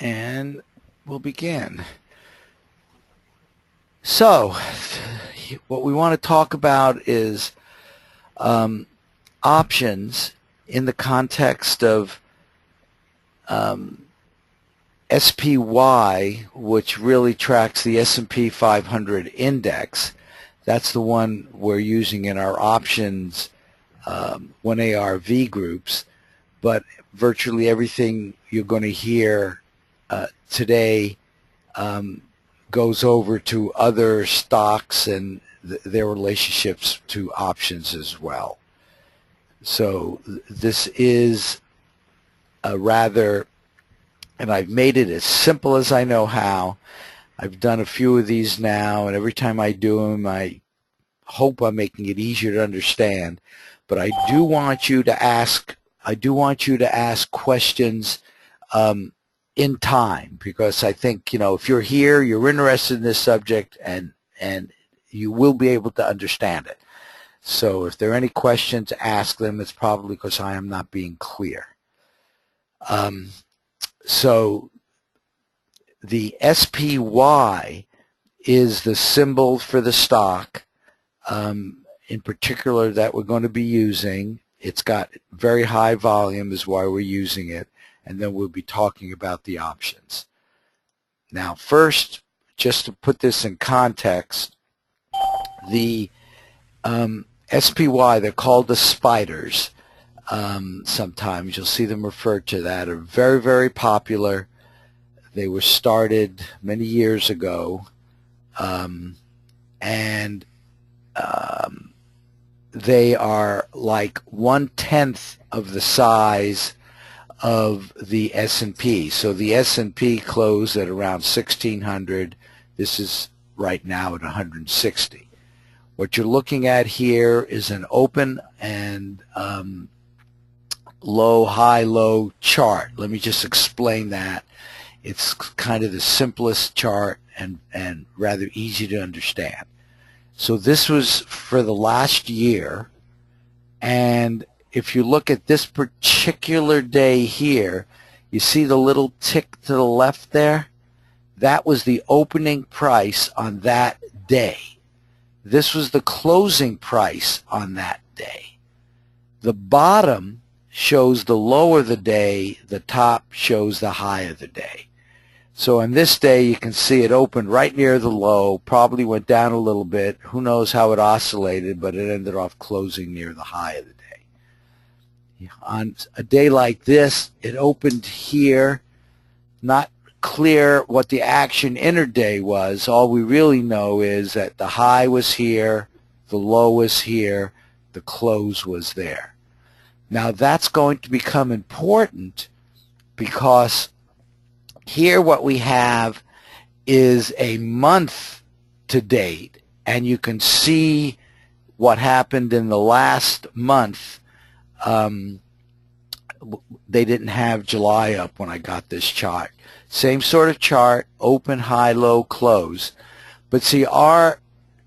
and we'll begin. So, what we want to talk about is options in the context of SPY, which really tracks the S&P 500 index. That's the one we're using in our options 1ARV groups, but virtually everything you're going to hear today goes over to other stocks and their relationships to options as well. So this is a rather, and I've made it as simple as I know how. I've done a few of these now, and every time I do them, I hope I'm making it easier to understand. But I do want you to ask questions in time, because I think, if you're here, you're interested in this subject, and you will be able to understand it. So if there are any questions, ask them. It's probably because I am not being clear. So the SPY is the symbol for the stock, in particular, that we're going to be using. It's got very high volume, is why we're using it, and then we'll be talking about the options. Now, first, just to put this in context, the SPY, they're called the spiders. Sometimes you'll see them referred to that, are very, very popular. They were started many years ago, and they are like 1/10 of the size of the S&P. So the S&P closed at around 1,600. This is right now at 160. What you're looking at here is an open and low, high, low chart. Let me just explain that. It's kind of the simplest chart and rather easy to understand. So this was for the last year, and if you look at this particular day here, you see the little tick to the left there? That was the opening price on that day. This was the closing price on that day. The bottom shows the low of the day, the top shows the high of the day. So on this day, you can see it opened right near the low, probably went down a little bit. Who knows how it oscillated, but it ended off closing near the high of the day. On a day like this, it opened here. Not clear what the action intraday was. All we really know is that the high was here, the low was here, the close was there. Now that's going to become important, because here what we have is a month to date, and you can see what happened in the last month. They didn't have July up when I got this chart. Same sort of chart, open, high, low, close. But see, our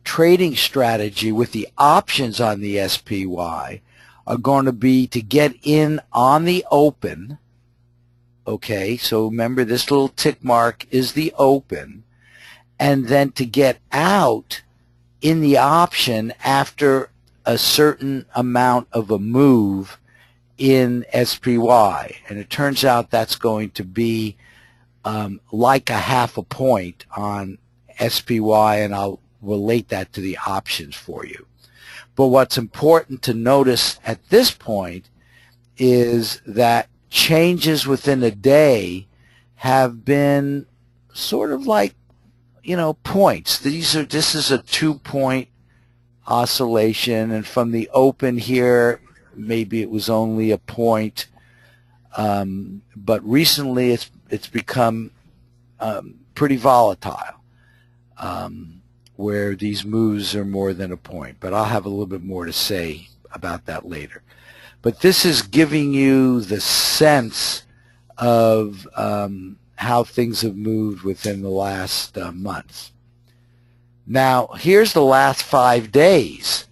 trading strategy with the options on the SPY are going to be to get in on the open. Okay, so remember, this little tick mark is the open, and then to get out in the option after a certain amount of a move in SPY. And it turns out that's going to be like a half a point on SPY, and I'll relate that to the options for you. But what's important to notice at this point is that changes within a day have been sort of like, points. This is a 2-point oscillation, and from the open here, maybe it was only a point, but recently it's become pretty volatile, where these moves are more than a point. But I'll have a little bit more to say about that later. But this is giving you the sense of how things have moved within the last month. Now, here's the last 5 days.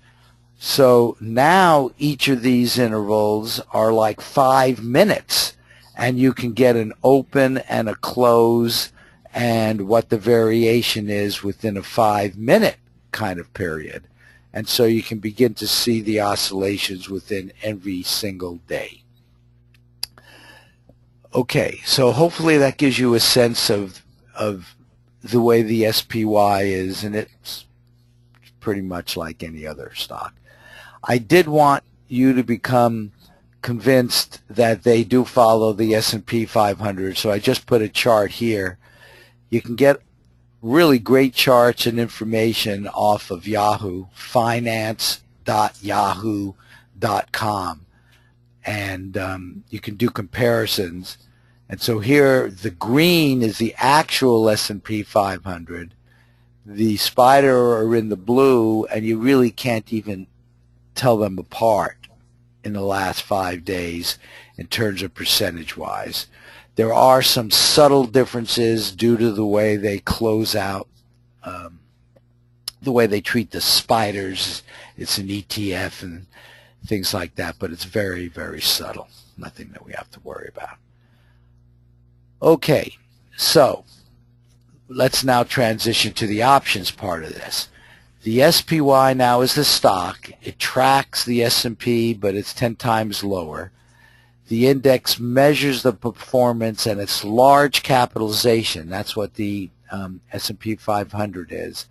So now each of these intervals are like 5 minutes, and you can get an open and a close and what the variation is within a 5-minute kind of period. And so you can begin to see the oscillations within every single day. Okay, so hopefully that gives you a sense of the way the SPY is, and it's pretty much like any other stock. I did want you to become convinced that they do follow the S&P 500, so I just put a chart here. You can get really great charts and information off of Yahoo, finance.yahoo.com, and you can do comparisons. And so here the green is the actual S&P 500. The spider are in the blue, and you really can't even tell them apart in the last 5 days in terms of percentage-wise. There are some subtle differences due to the way they close out, the way they treat the spiders. It's an ETF and things like that, but it's very, very subtle. Nothing that we have to worry about. Okay, so let's now transition to the options part of this. The SPY now is the stock. It tracks the S&P, but it's 10 times lower. The index measures the performance and its large capitalization. That's what the S&P 500 is,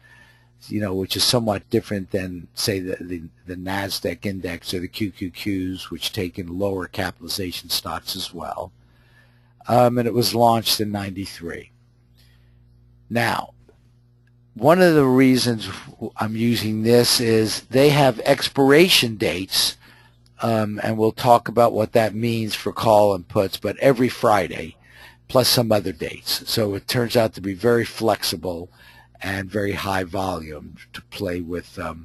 which is somewhat different than, say, the NASDAQ index or the QQQs, which take in lower capitalization stocks as well. And it was launched in '93. Now, one of the reasons I'm using this is they have expiration dates, and we'll talk about what that means for call and puts, but every Friday, plus some other dates. So it turns out to be very flexible and very high volume to play with the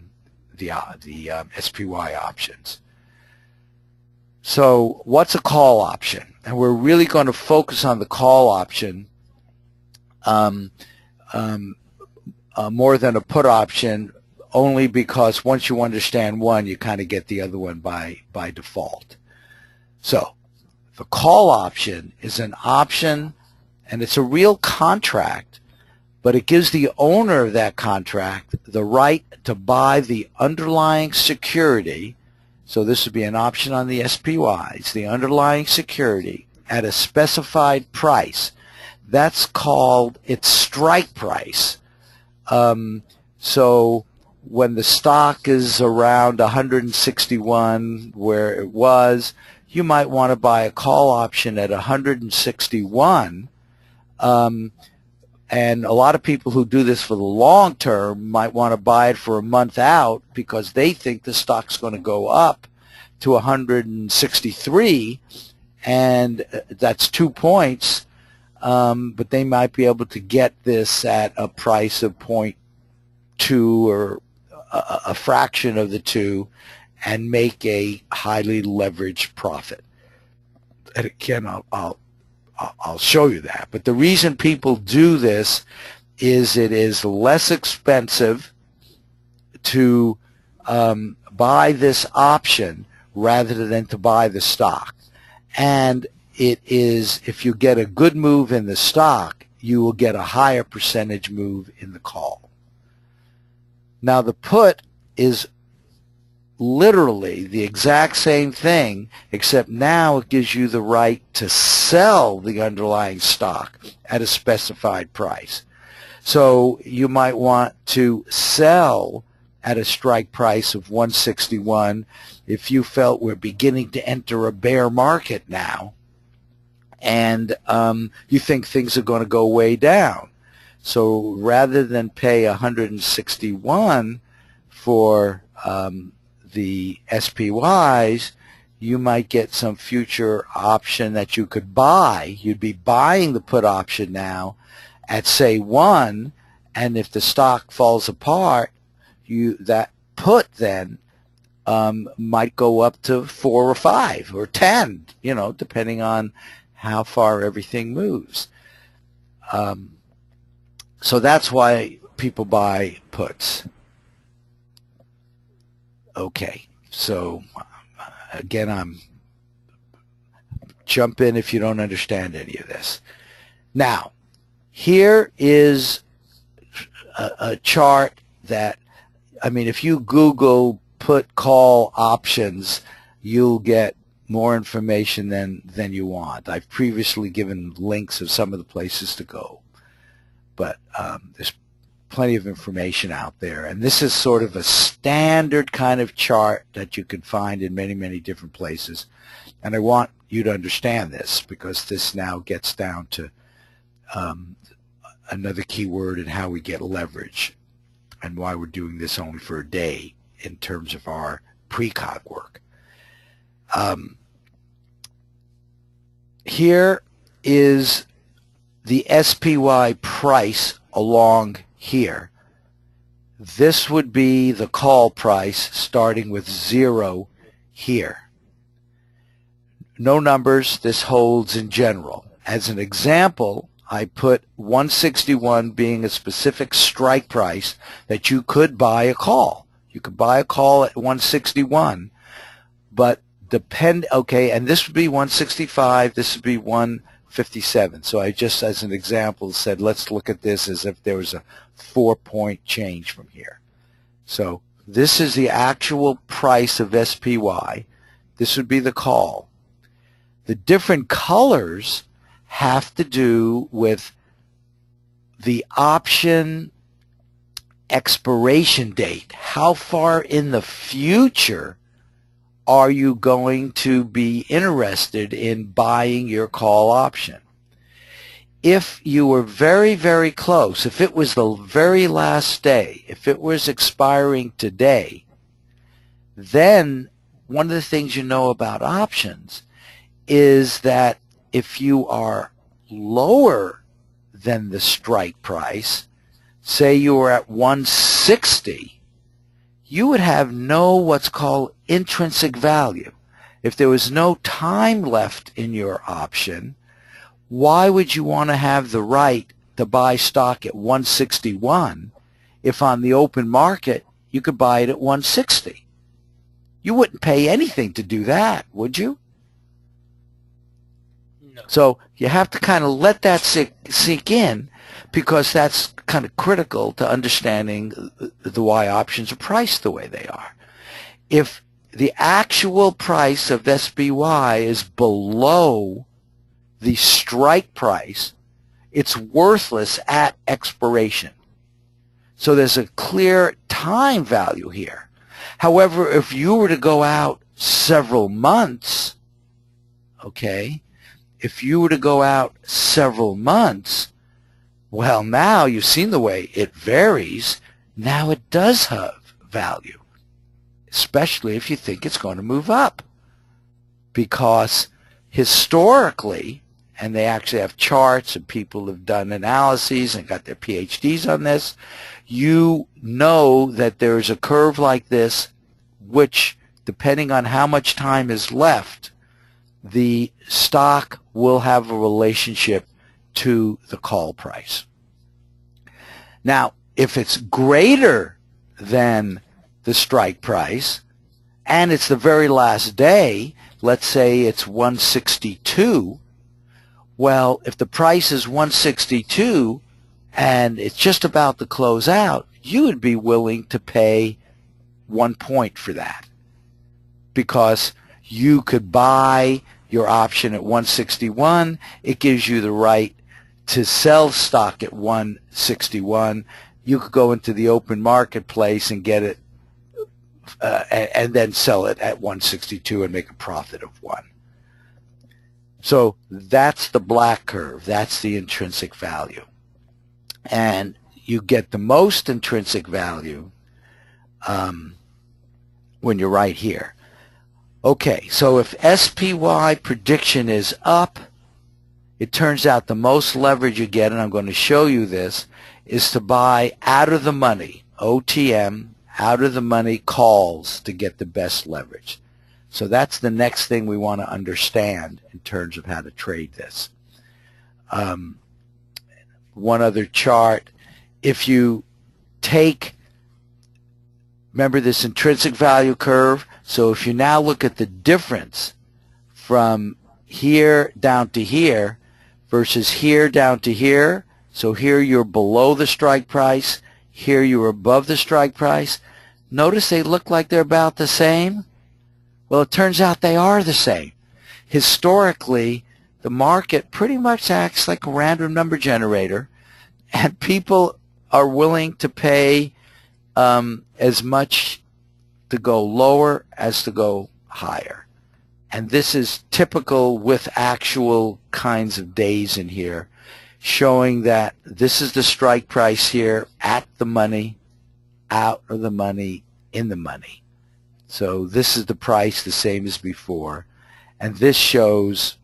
SPY options. So what's a call option? And we're really going to focus on the call option more than a put option, only because once you understand one, you kind of get the other one by default. So the call option is an option, and it's a real contract, but it gives the owner of that contract the right to buy the underlying security. So this would be an option on the SPYs, the underlying security at a specified price. That's called its strike price. So when the stock is around 161 where it was, you might want to buy a call option at 161. And a lot of people who do this for the long term might want to buy it for a month out because they think the stock's going to go up to 163, and that's 2 points. But they might be able to get this at a price of 0.2 or a fraction of the 2 and make a highly leveraged profit. And again, I'll show you that. But the reason people do this is it is less expensive to buy this option rather than to buy the stock. And it is, if you get a good move in the stock, you will get a higher percentage move in the call. Now the put is literally the exact same thing, except now it gives you the right to sell the underlying stock at a specified price. So you might want to sell at a strike price of 161 if you felt we're beginning to enter a bear market now, and you think things are going to go way down. So rather than pay 161 for the SPYs, you might get some future option that you could buy. You'd be buying the put option now at, say, 1, and if the stock falls apart, that put then might go up to 4 or 5 or 10, depending on how far everything moves. So that's why people buy puts. Okay, so again, I'm jump in if you don't understand any of this. Now, here is a chart that, I mean, if you Google put call options, you'll get more information than you want. I've previously given links of some of the places to go, but there's plenty of information out there. And this is sort of a standard kind of chart that you can find in many, many different places. And I want you to understand this, because this now gets down to another key word in how we get leverage and why we're doing this only for a day in terms of our precog work. Here is the SPY price along here. This would be the call price starting with 0 here. No numbers, this holds in general. As an example, I put 161 being a specific strike price that you could buy a call. You could buy a call at 161, but okay, and this would be 165, this would be 157. So I just, as an example, said let's look at this as if there was a 4-point change from here. So this is the actual price of SPY. This would be the call. The different colors have to do with the option expiration date. How far in the future are you going to be interested in buying your call option? If you were very, very close, if it was the very last day, if it was expiring today, then one of the things you know about options is that if you are lower than the strike price, say you were at 160, you would have no what's called intrinsic value. If there was no time left in your option, why would you want to have the right to buy stock at 161 if on the open market you could buy it at 160? You wouldn't pay anything to do that, would you? No. So you have to kind of let that sink in, because that's kind of critical to understanding the why options are priced the way they are. If the actual price of SPY is below the strike price, it's worthless at expiration. So there's a clear time value here. However, if you were to go out several months, okay, if you were to go out several months, well, now you've seen the way it varies. Now it does have value, especially if you think it's going to move up. Because historically, and they actually have charts and people have done analyses and got their PhDs on this, you know that there is a curve like this which, depending on how much time is left, the stock will have a relationship to the call price. Now, if it's greater than the strike price and it's the very last day, let's say it's 162, well, if the price is 162 and it's just about to close out, you would be willing to pay 1 point for that, because you could buy your option at 161. It gives you the right to sell stock at 161. You could go into the open marketplace and get it and then sell it at 162 and make a profit of 1. So that's the black curve. That's the intrinsic value. And you get the most intrinsic value when you're right here. Okay, so if SPY prediction is up, it turns out the most leverage you get, and I'm going to show you this, is to buy out of the money, OTM, out of the money calls to get the best leverage. So that's the next thing we want to understand in terms of how to trade this. One other chart, if you take, remember this intrinsic value curve, so if you now look at the difference from here down to here versus here down to here. So here you're below the strike price, here you're above the strike price. Notice they look like they're about the same. Well, it turns out they are the same. Historically, the market pretty much acts like a random number generator, and people are willing to pay as much to go lower as to go higher. And this is typical with actual kinds of days in here, showing that this is the strike price here at the money, out of the money, in the money. So this is the price, the same as before. And this shows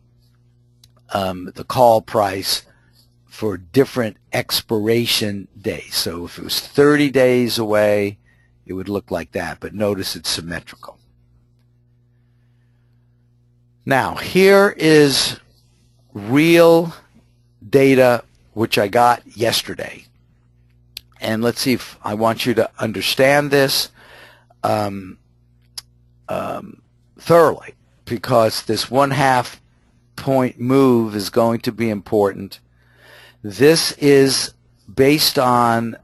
the call price for different expiration days. So if it was 30 days away, it would look like that. But notice it's symmetrical. Now, here is real data which I got yesterday. And let's see if I want you to understand this thoroughly, because this 1/2 point move is going to be important. This is based on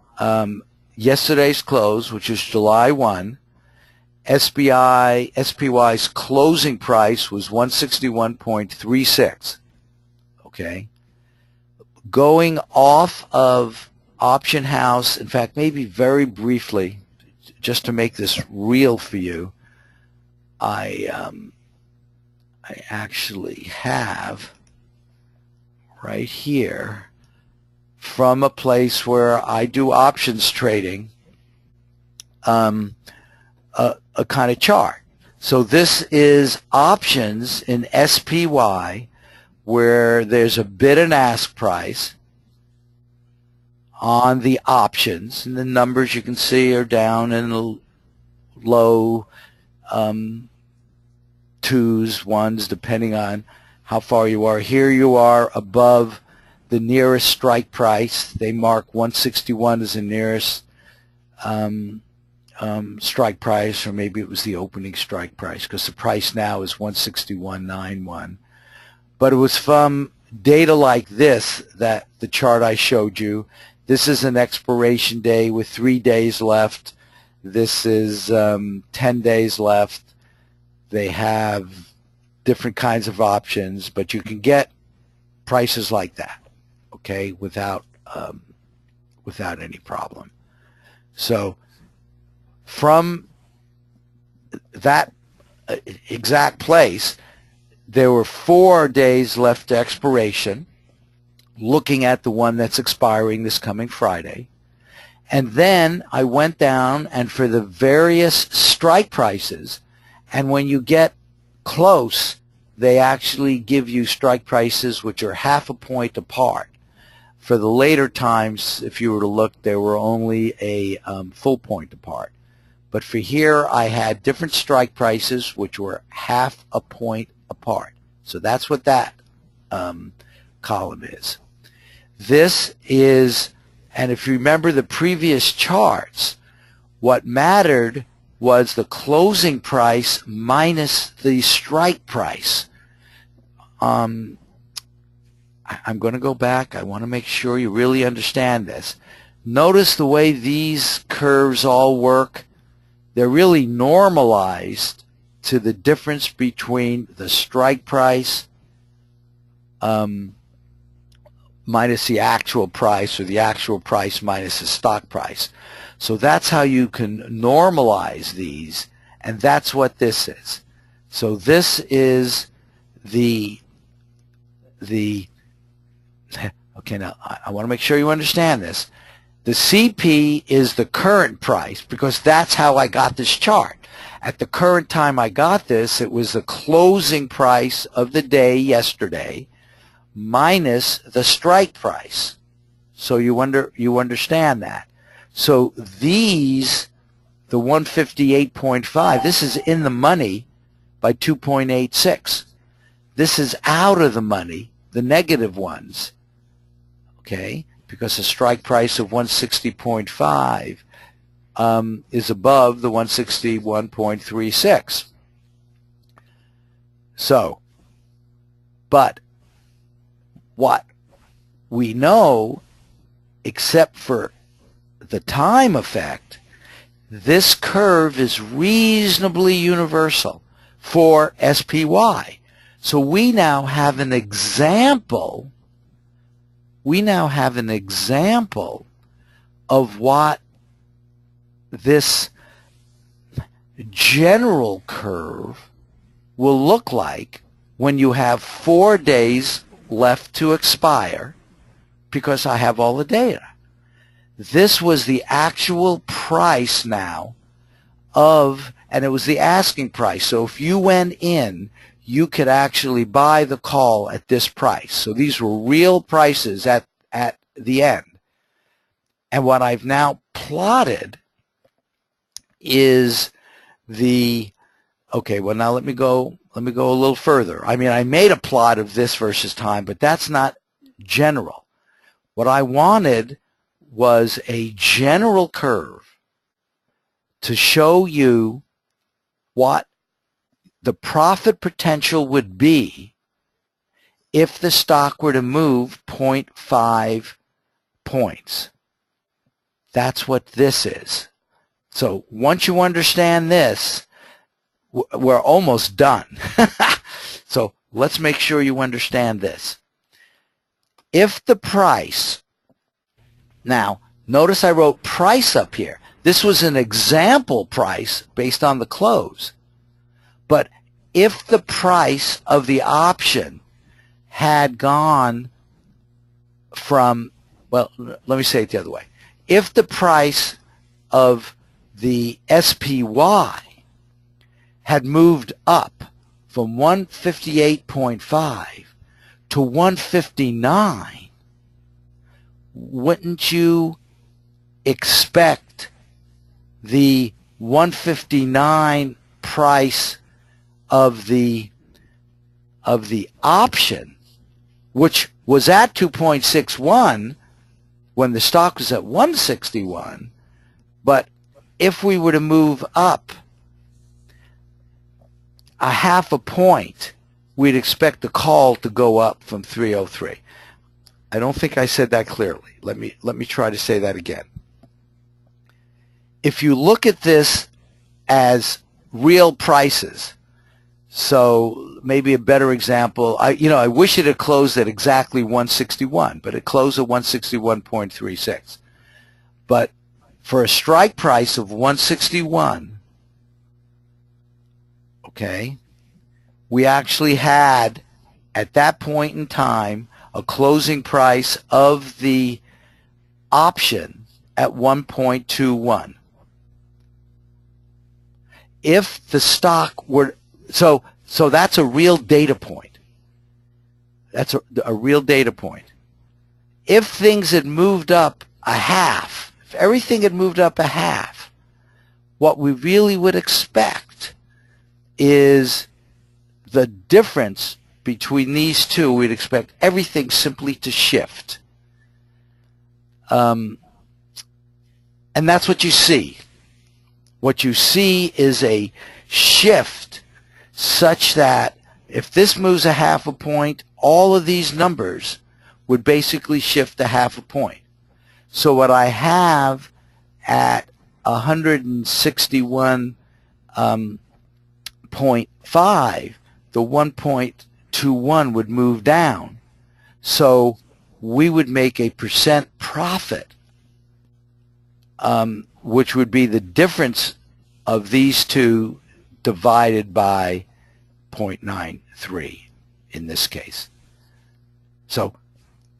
yesterday's close, which is July 1. SPY's closing price was 161.36. Okay. Going off of Option House, in fact, maybe very briefly, just to make this real for you, I actually have right here, from a place where I do options trading, a kind of chart. So this is options in SPY, where there's a bid and ask price on the options, and the numbers you can see are down in the low twos, ones, depending on how far you are. Here you are above the nearest strike price. They mark 161 as the nearest strike price, or maybe it was the opening strike price, because the price now is 161.91. But it was from data like this that the chart I showed you. This is an expiration day with 3 days left. This is 10 days left. They have different kinds of options, but you can get prices like that, okay, without any problem. So from that exact place, there were 4 days left to expiration, looking at the one that's expiring this coming Friday. And then I went down, and for the various strike prices, and when you get close, they actually give you strike prices which are 1/2 point apart. For the later times, if you were to look, they were only a full point apart. But for here, I had different strike prices which were 1/2 point apart. So that's what that column is. This is, and if you remember the previous charts, what mattered was the closing price minus the strike price. I'm going to go back. I want to make sure you really understand this. Notice the way these curves all work. They're really normalized to the difference between the strike price minus the actual price, or the actual price minus the stock price. So that's how you can normalize these, and that's what this is. So this is the okay, now I want to make sure you understand this. The CP is the current price, because that's how I got this chart. At the current time I got this, it was the closing price of the day yesterday minus the strike price. So you understand that. So these, the 158.5, this is in the money by 2.86. This is out of the money, the negative ones, okay, because the strike price of 160.5 is above the 161.36. So But what we know, except for the time effect, this curve is reasonably universal for SPY. So we now have an example. We now have an example of what this general curve will look like when you have 4 days left to expire, because I have all the data. This was the actual price now of, and it was the asking price. So if you went in, you could actually buy the call at this price. So these were real prices at the end. And what I've now plotted is the, okay, well now let me go a little further. I mean, I made a plot of this versus time, but that's not general. What I wanted was a general curve to show you what the profit potential would be if the stock were to move 0.5 points. That's what this is. So once you understand this, we're almost done. So let's make sure you understand this. If the price, now notice I wrote price up here. This was an example price based on the close. But if the price of the option had gone from, well, let me say it the other way. If the price of the SPY had moved up from 158.5 to 159, wouldn't you expect the 159 price of the option, which was at 2.61 when the stock was at 161, but if we were to move up a half a point, we'd expect the call to go up from 303. I don't think I said that clearly. Let me try to say that again. If you look at this as real prices, so maybe a better example, I wish it had closed at exactly 161, but it closed at 161.36. But for a strike price of 161, okay, we actually had, at that point in time, a closing price of the option at 1.21. If the stock were, so that's a real data point. That's a real data point. If things had moved up a half, if everything had moved up a half, what we really would expect is the difference between these two. We'd expect everything simply to shift. And that's what you see. What you see is a shift such that if this moves a half a point, all of these numbers would basically shift a half a point. So what I have at 161.5, the 1.21 would move down. So we would make a percent profit, which would be the difference of these two divided by 0.93 in this case. So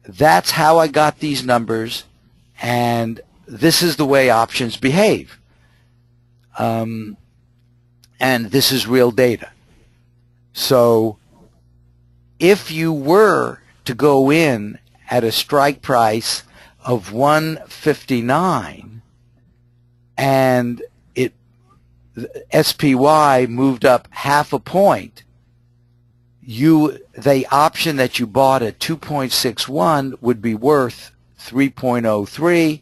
that's how I got these numbers, and this is the way options behave. And this is real data. So if you were to go in at a strike price of 159 and SPY moved up half a point, the option that you bought at 2.61 would be worth 3.03.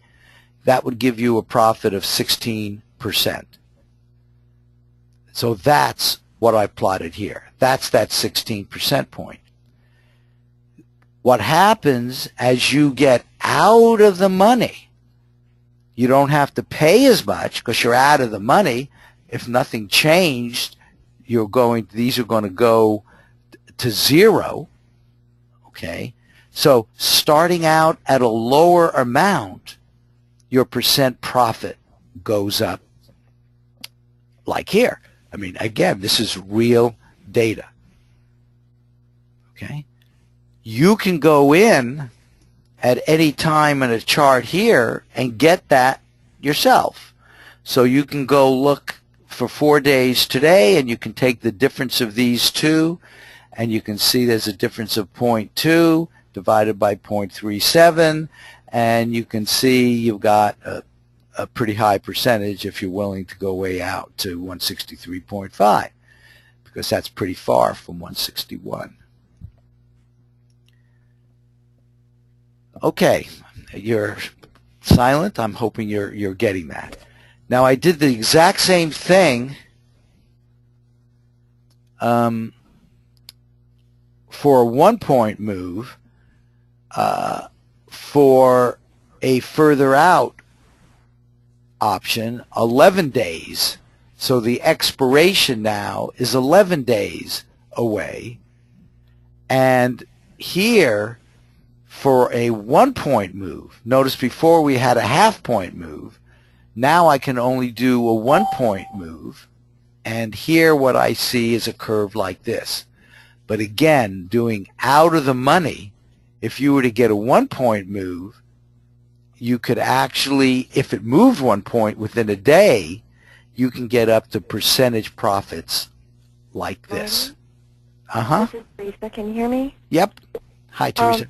That would give you a profit of 16%. So that's what I plotted here. That's that 16% point. What happens as you get out of the money, you don't have to pay as much because you're out of the money. If nothing changed, these are going to go to zero. Okay? So starting out at a lower amount, your percent profit goes up like here. I mean, again, this is real data. Okay? You can go in at any time in a chart here and get that yourself. So you can go look for 4 days today, and you can take the difference of these two, and you can see there's a difference of 0.2 divided by 0.37, and you can see you've got a pretty high percentage if you're willing to go way out to 163.5, because that's pretty far from 161. Okay, you're silent. I'm hoping you're getting that. Now, I did the exact same thing for a 1-point move for a further out option, 11 days. So the expiration now is 11 days away. And here, for a 1-point move, notice before we had a half-point move, now I can only do a 1-point move, and here what I see is a curve like this. But again, doing out of the money, if you were to get a 1-point move, you could actually, if it moved 1 point within a day, you can get up to percentage profits like this. This is Teresa. Can you hear me? Yep. Hi, Teresa.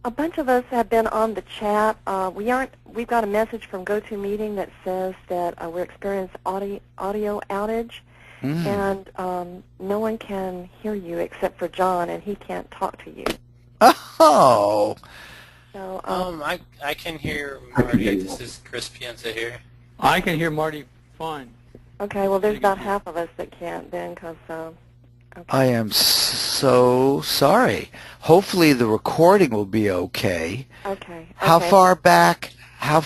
A bunch of us have been on the chat. We've got a message from GoToMeeting that says that we're experiencing audio outage, and no one can hear you except for John, and he can't talk to you. Oh. So, I can hear Marty. This is Chris Pienza here. I can hear Marty fine. Okay, well, there's about half of us that can't then, because... Okay. I am so sorry. Hopefully the recording will be okay. Okay. How far back? I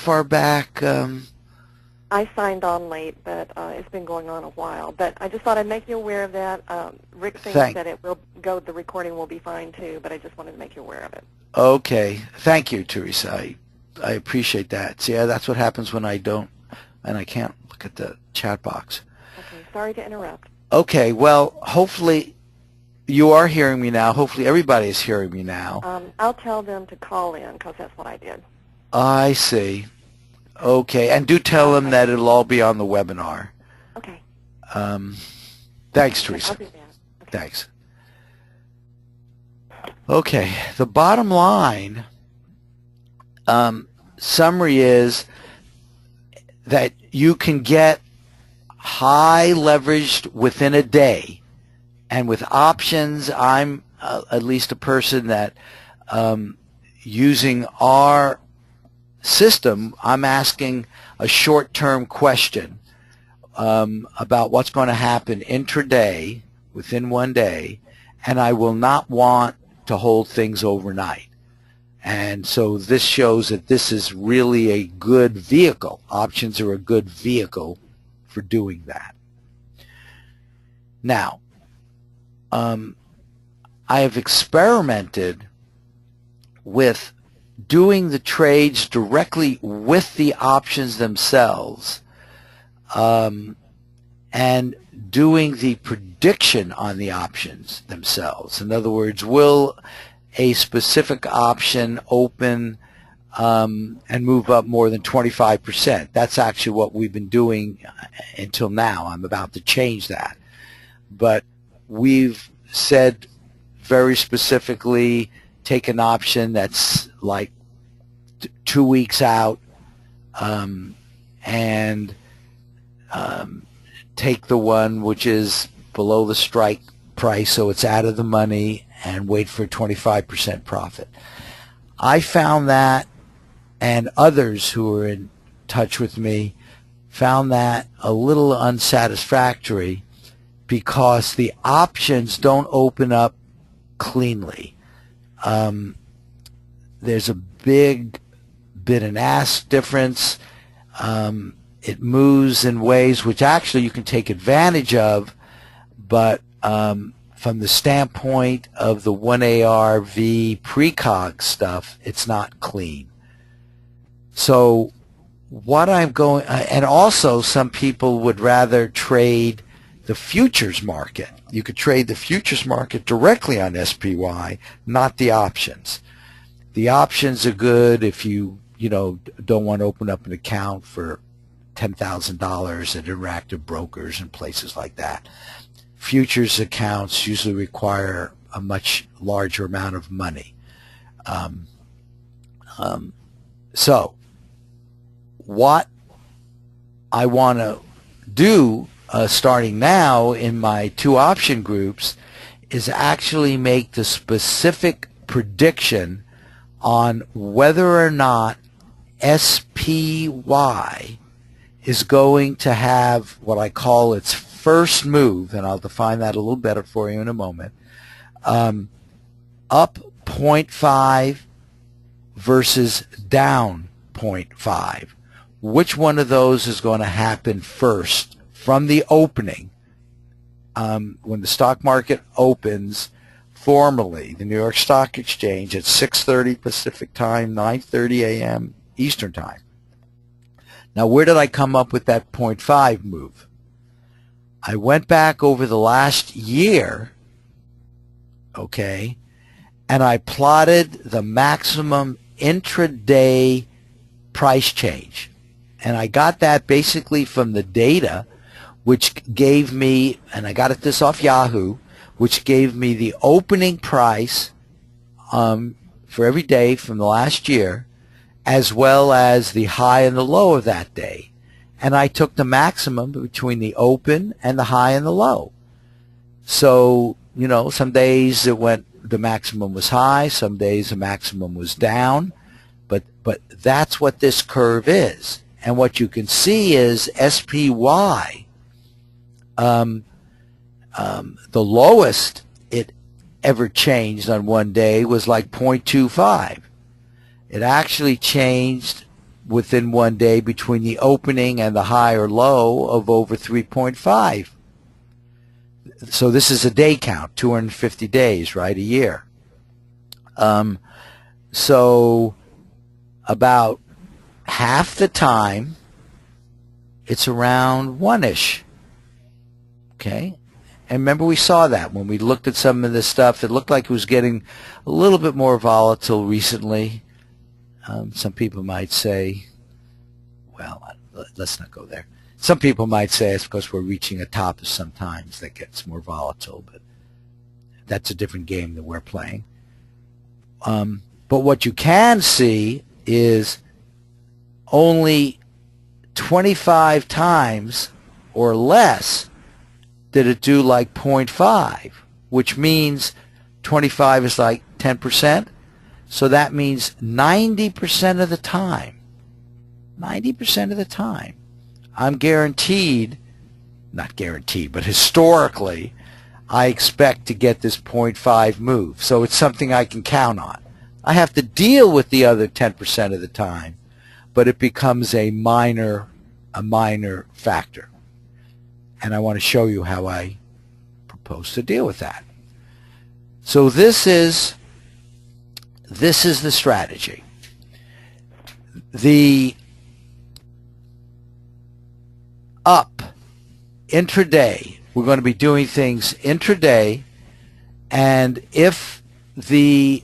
signed on late, but it's been going on a while. But I just thought I'd make you aware of that. Rick thinks that it will go. The recording will be fine too, but I just wanted to make you aware of it. Okay. Thank you, Teresa. I appreciate that. See, that's what happens when I don't, and I can't look at the chat box. Okay. Sorry to interrupt. Okay, well, hopefully you are hearing me now. Hopefully everybody is hearing me now. I'll tell them to call in, because that's what I did. I see. Okay, and do tell them that it'll all be on the webinar. Okay. Thanks, Teresa. I'll do that. Okay. Thanks. Okay, the bottom line summary is that you can get high leveraged within a day, and with options, I'm at least a person that using our system, I'm asking a short-term question about what's going to happen intraday within 1 day, and I will not want to hold things overnight. And so this shows that this is really a good vehicle. Options are a good vehicle for doing that. Now, I have experimented with doing the trades directly with the options themselves and doing the prediction on the options themselves. In other words, will a specific option open and move up more than 25%. That's actually what we've been doing until now. I'm about to change that. But we've said very specifically, take an option that's like 2 weeks out and take the one which is below the strike price, so it's out of the money, and wait for 25% profit. I found that, and others who are in touch with me found that a little unsatisfactory because the options don't open up cleanly. there's a big bid and ask difference. It moves in ways which actually you can take advantage of, but from the standpoint of the 1ARV precog stuff, it's not clean. So what I'm going, and also some people would rather trade the futures market. You could trade the futures market directly on SPY, not the options. The options are good if you don't want to open up an account for $10,000 at Interactive Brokers and places like that. Futures accounts usually require a much larger amount of money. So what I want to do starting now in my 2 option groups is actually make the specific prediction on whether or not SPY is going to have what I call its first move, and I'll define that a little better for you in a moment, up 0.5 versus down 0.5. Which one of those is going to happen first from the opening? When the stock market opens formally, the New York Stock Exchange at 6:30 Pacific Time, 9:30 a.m. Eastern Time. Now, where did I come up with that 0.5 move? I went back over the last year, okay, and I plotted the maximum intraday price change. And I got that basically from the data, which gave me, and I got this off Yahoo, which gave me the opening price for every day from the last year, as well as the high and the low of that day. And I took the maximum between the open and the high and the low. So, some days the maximum was high, some days the maximum was down, but that's what this curve is. And what you can see is SPY, the lowest it ever changed on one day was like 0.25. It actually changed within one day between the opening and the high or low of over 3.5. So this is a day count, 250 days, right, a year. So about half the time, it's around 1-ish. Okay? And remember, we saw that when we looked at some of this stuff. It looked like it was getting a little bit more volatile recently. Some people might say, well, let's not go there. Some people might say it's because we're reaching a top sometimes that gets more volatile, but that's a different game that we're playing. But what you can see is only 25 times or less did it do like 0.5, which means 25 is like 10%. So that means 90% of the time, 90% of the time, I'm guaranteed, not guaranteed, but historically, I expect to get this 0.5 move. So it's something I can count on. I have to deal with the other 10% of the time, but it becomes a minor factor. And I want to show you how I propose to deal with that. So this is the strategy. The up intraday, we're going to be doing things intraday, and if the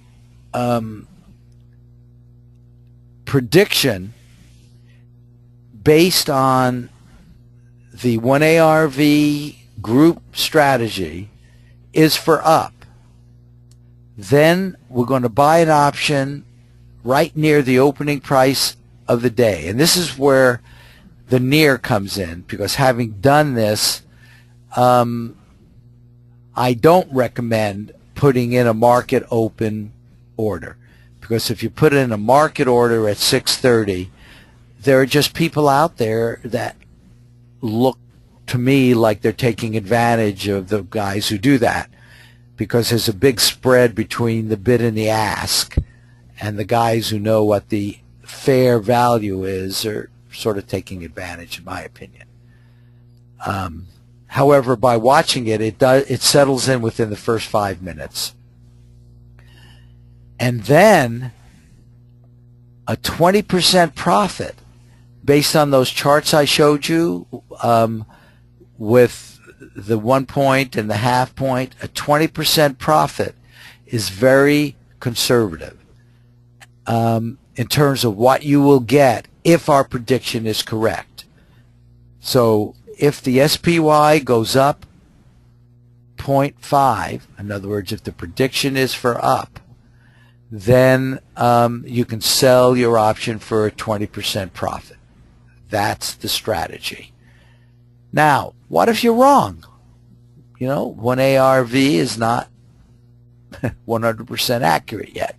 prediction based on the 1ARV group strategy is for up, then we're going to buy an option right near the opening price of the day. And this is where the near comes in, because having done this, I don't recommend putting in a market open order, because if you put in a market order at 6:30, there are just people out there that look to me like they're taking advantage of the guys who do that. because there's a big spread between the bid and the ask, and the guys who know what the fair value is are sort of taking advantage, in my opinion. However, by watching it, it settles in within the first 5 minutes. And then a 20% profit based on those charts I showed you, with the 1 point and the half point, a 20% profit is very conservative in terms of what you will get if our prediction is correct. So if the SPY goes up 0.5, in other words, if the prediction is for up, then you can sell your option for a 20% profit. That's the strategy. Now, what if you're wrong? You know, one ARV is not 100% accurate yet.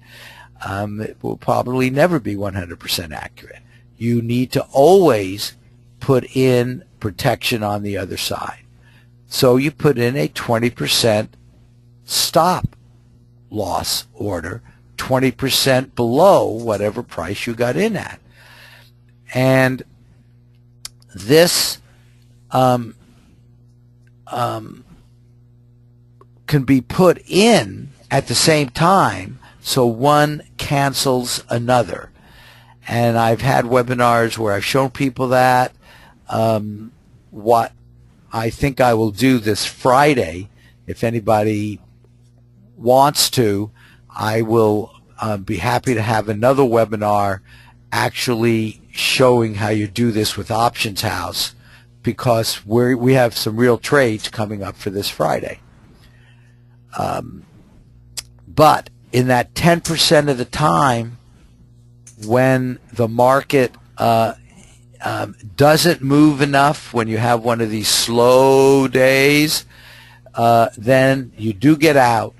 It will probably never be 100% accurate. You need to always put in protection on the other side. So you put in a 20% stop loss order, 20% below whatever price you got in at. And this can be put in at the same time, so one cancels another. And I've had webinars where I've shown people that. What I think I will do this Friday, if anybody wants to, I will be happy to have another webinar actually showing how you do this with Options House, because we have some real trades coming up for this Friday. But in that 10% of the time when the market doesn't move enough, when you have one of these slow days, then you do get out,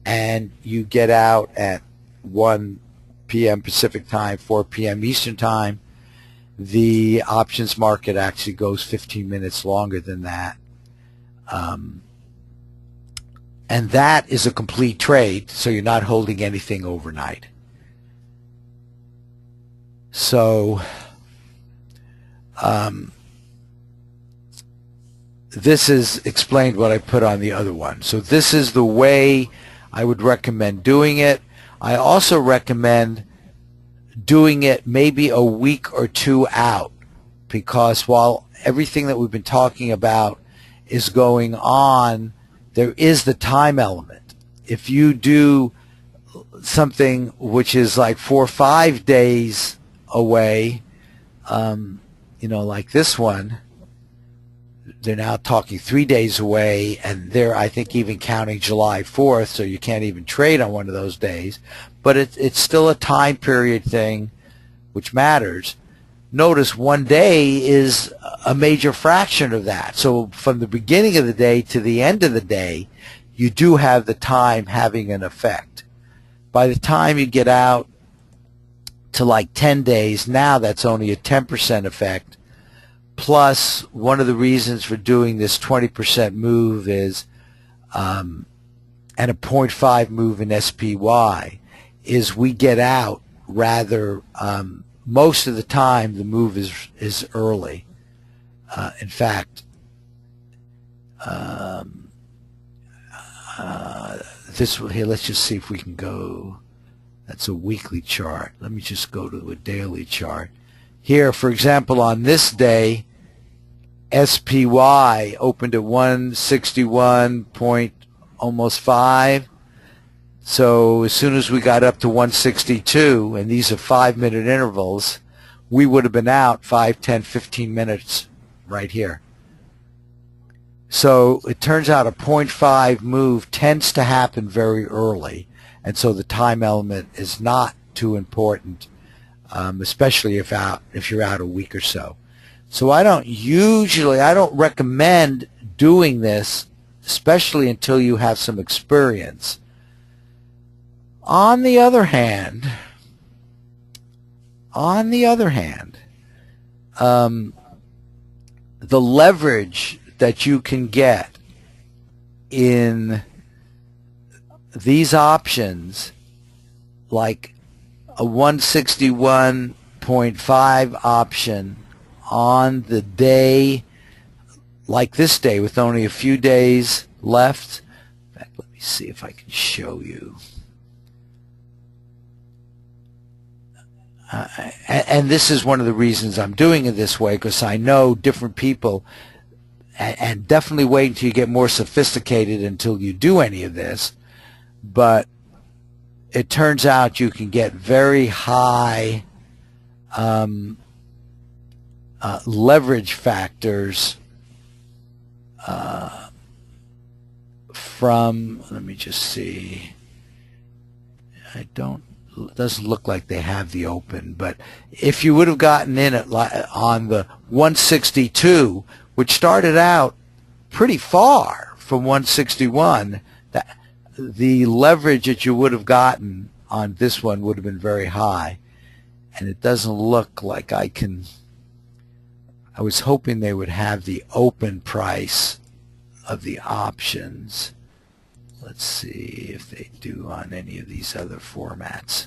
and you get out at 1 p.m. Pacific time, 4 p.m. Eastern time. The options market actually goes 15 minutes longer than that. And that is a complete trade, so you're not holding anything overnight. So this is explained what I put on the other one. So this is the way I would recommend doing it. I also recommend doing it maybe a week or two out, because while everything that we've been talking about is going on, there is the time element. If you do something which is like 4 or 5 days away, you know, like this one, they're now talking 3 days away, and they're, I think, even counting July 4th, so you can't even trade on one of those days. But it's still a time period thing which matters. Notice 1 day is a major fraction of that. So from the beginning of the day to the end of the day, you do have the time having an effect. By the time you get out to like 10 days, now that's only a 10% effect. Plus, one of the reasons for doing this 20% move is, and a 0.5 move in SPY, is we get out rather, most of the time the move is early. In fact, here, let's just see if we can go. That's a weekly chart. Let me just go to a daily chart. Here, for example, on this day, SPY opened at 161 point almost 5. So as soon as we got up to 162, and these are 5-minute intervals, we would have been out 5, 10, 15 minutes right here. So it turns out a 0.5 move tends to happen very early, and so the time element is not too important, especially if you're out a week or so. So I don't recommend doing this, especially until you have some experience. On the other hand, the leverage that you can get in these options, like a 161.5 option on the day, like this day with only a few days left. In fact, let me see if I can show you. And this is one of the reasons I'm doing it this way, because I know different people, and definitely wait until you get more sophisticated until you do any of this, but it turns out you can get very high leverage factors from, let me just see, it doesn't look like they have the open, but if you would have gotten in at on the 162, which started out pretty far from 161, the leverage that you would have gotten on this one would have been very high, and it doesn't look like I was hoping they would have the open price of the options. Let's see if they do on any of these other formats.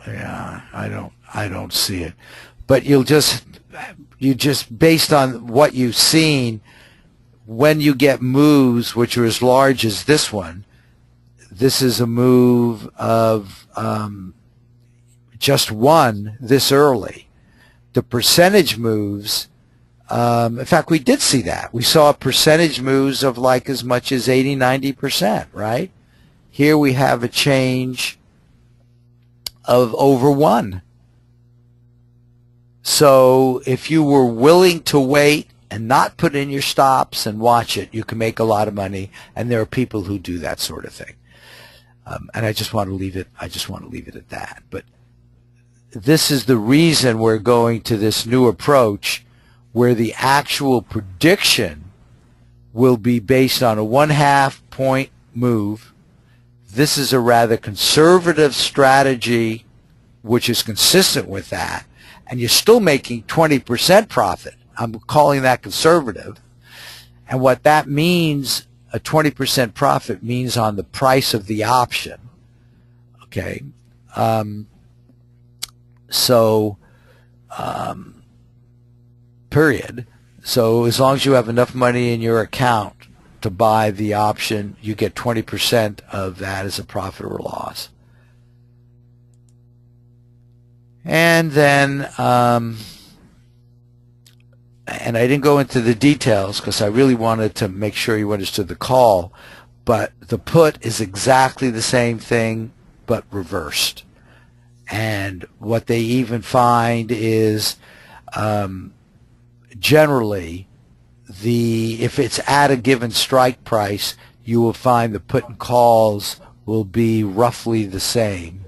Yeah, I don't see it. But you just based on what you've seen, when you get moves which are as large as this one, this is a move of just one this early. The percentage moves, in fact, we did see that. We saw percentage moves of like as much as 80-90%, right? Here we have a change of over 1. So if you were willing to wait and not put in your stops and watch it, you can make a lot of money, and there are people who do that sort of thing. And I just want to leave it at that. But this is the reason we're going to this new approach, where the actual prediction will be based on a 1/2 point move. This is a rather conservative strategy which is consistent with that, and you're still making 20% profit. I'm calling that conservative. And what that means, a 20% profit means on the price of the option. Okay. Period. So as long as you have enough money in your account to buy the option, you get 20% of that as a profit or loss. And then, and I didn't go into the details because I really wanted to make sure you understood the call, but the put is exactly the same thing but reversed. And what they even find is generally if it's at a given strike price, you will find the put and calls will be roughly the same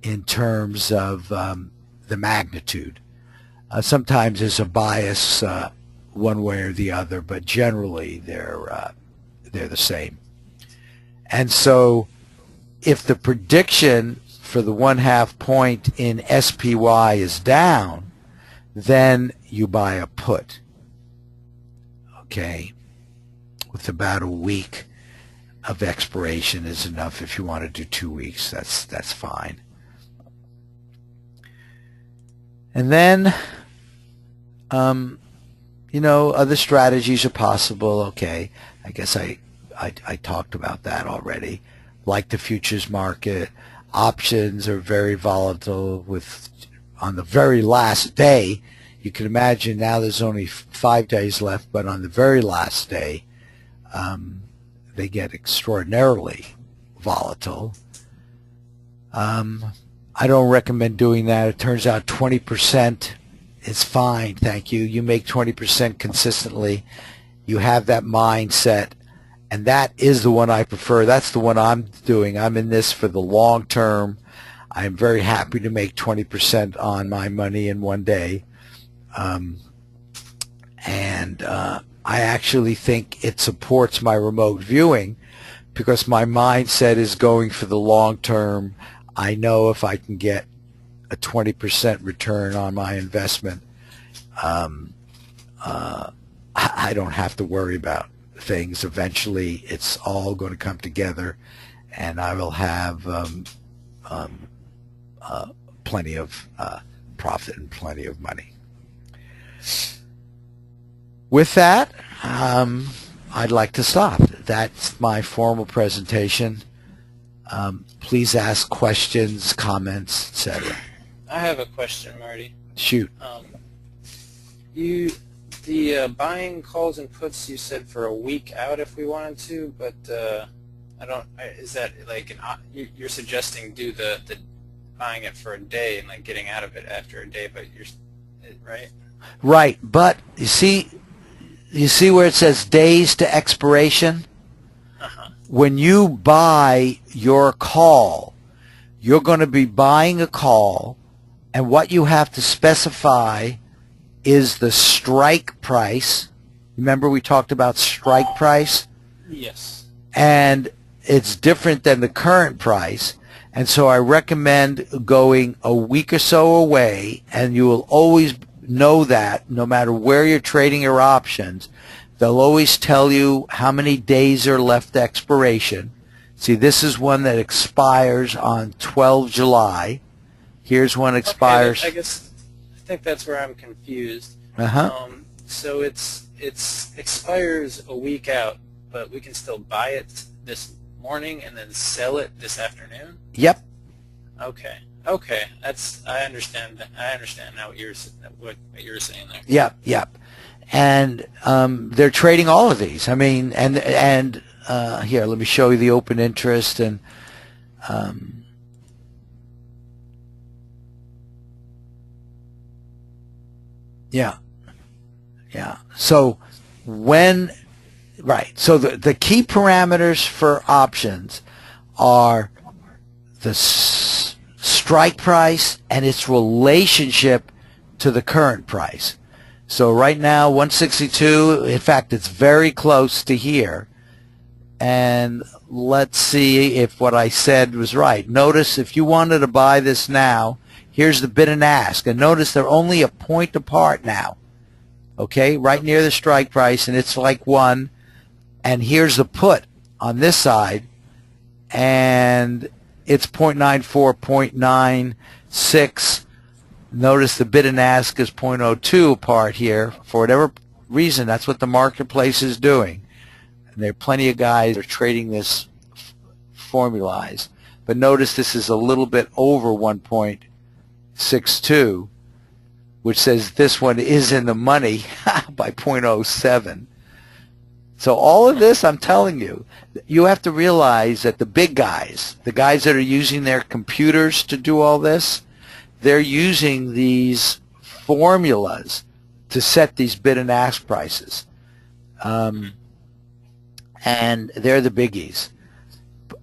in terms of the magnitude. Sometimes there's a bias one way or the other, but generally they're the same. And so if the prediction for the 1/2 point in SPY is down, then you buy a put, okay, with about a week of expiration is enough. If you want to do 2 weeks, that's fine. And then, other strategies are possible. Okay, I guess I talked about that already. Like the futures market, options are very volatile. On the very last day, you can imagine now there's only 5 days left, but on the very last day, they get extraordinarily volatile. I don't recommend doing that. It turns out 20% is fine, thank you. You make 20% consistently. You have that mindset, and that is the one I prefer. That's the one I'm doing. I'm in this for the long term. I'm very happy to make 20% on my money in one day. I actually think it supports my remote viewing because my mindset is going for the long term. I know if I can get a 20% return on my investment, I don't have to worry about things. Eventually, it's all going to come together, and I will have plenty of profit and plenty of money. With that, I'd like to stop. That's my formal presentation. Please ask questions, comments, etc. I have a question, Marty. Shoot. The buying calls and puts, you said for a week out if we wanted to, but is that like you're suggesting do the buying it for a day and like getting out of it after a day, but right? Right, but you see where it says days to expiration? Uh-huh. When you buy your call, you're going to be buying a call, and what you have to specify is the strike price. Remember we talked about strike price? Yes. And it's different than the current price. And so I recommend going a week or so away, and you will always know that no matter where you're trading your options, they'll always tell you how many days are left to expiration. See, this is one that expires on 12 July. Here's one expires. Okay, I think that's where I'm confused. Uh-huh. So it's expires a week out, but we can still buy it this morning and then sell it this afternoon? Yep. Okay. I understand that. I understand now what you're saying there. Yep. And they're trading all of these. I mean, and here, let me show you the open interest and yeah. So so the key parameters for options are the strike price and its relationship to the current price. So right now 162, in fact it's very close to here, and let's see if what I said was right. Notice if you wanted to buy this now, here's the bid and ask, and notice they're only a point apart now, okay, right near the strike price, and it's like 1, and here's the put on this side, and it's 0.94, 0.96. Notice the bid and ask is 0.02 apart here. For whatever reason, that's what the marketplace is doing. And there are plenty of guys that are trading this formalized. But notice this is a little bit over 1.62, which says this one is in the money by 0.07. So all of this, I'm telling you, you have to realize that the big guys, the guys that are using their computers to do all this, they're using these formulas to set these bid and ask prices. And they're the biggies.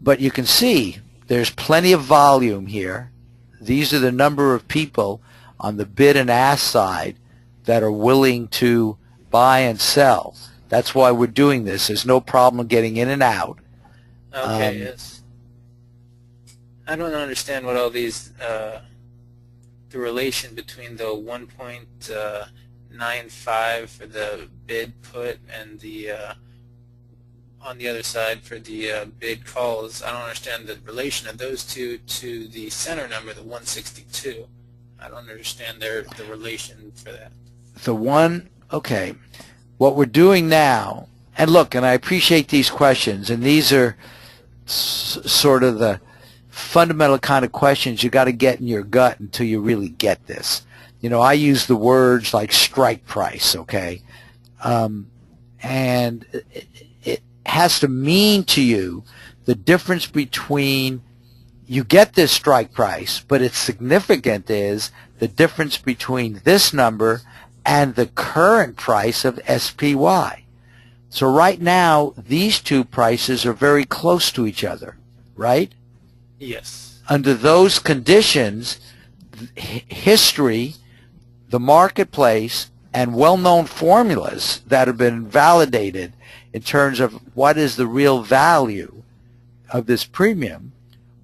But you can see there's plenty of volume here. These are the number of people on the bid and ask side that are willing to buy and sell. That's why we're doing this. There's no problem getting in and out. Okay, yes. I don't understand what all these, the relation between the 1.95 for the bid put and the, on the other side for the bid calls. I don't understand the relation of those two to the center number, the 162. I don't understand the relation for that. Okay. What we're doing now, and look, and I appreciate these questions, and these are sort of the fundamental kind of questions you got to get in your gut until you really get this. You know, I use the words like strike price, okay? And it has to mean to you the difference between, you get this strike price, but its significant is the difference between this number and the current price of SPY. So right now, these two prices are very close to each other, right? Yes. Under those conditions, history, the marketplace, and well-known formulas that have been validated in terms of what is the real value of this premium,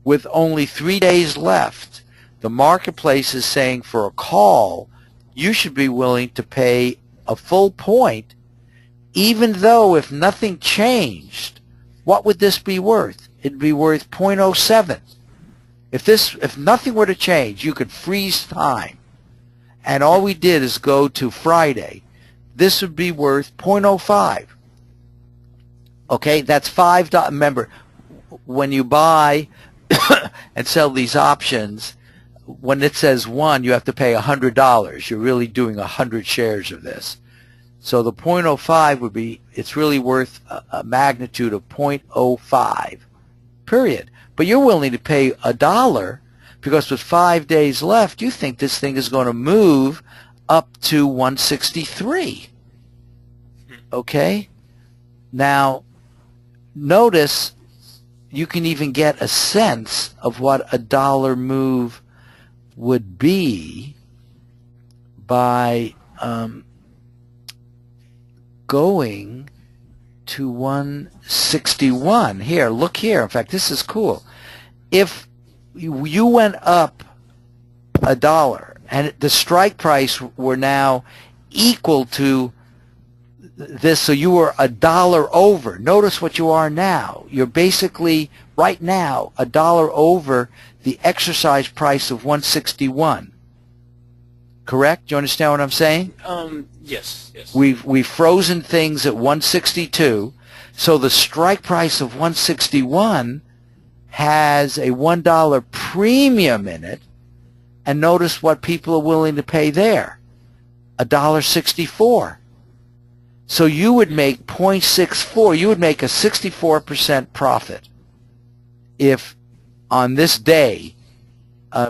with only 3 days left, the marketplace is saying for a call, you should be willing to pay a full point even though if nothing changed, what would this be worth? It'd be worth 0.07. If nothing were to change, you could freeze time, and all we did is go to Friday, this would be worth 0.05. Okay, that's $5. Remember, when you buy and sell these options, when it says 1, you have to pay $100. You're really doing 100 shares of this. So the 0.05 would be, it's really worth a magnitude of 0.05, period. But you're willing to pay $1 because with 5 days left, you think this thing is going to move up to 163. Okay? Now, notice you can even get a sense of what $1 move would be by going to 161. Here, look here. In fact, this is cool. If you went up $1 and the strike price were now equal to this, so you were $1 over. Notice what you are now. You're basically right now $1 over the exercise price of 161. Correct? Do you understand what I'm saying? Yes, yes. We've frozen things at 162, so the strike price of 161 has a $1 premium in it, and notice what people are willing to pay there, $1.64. So you would make 0.64. You would make a 64% profit if on this day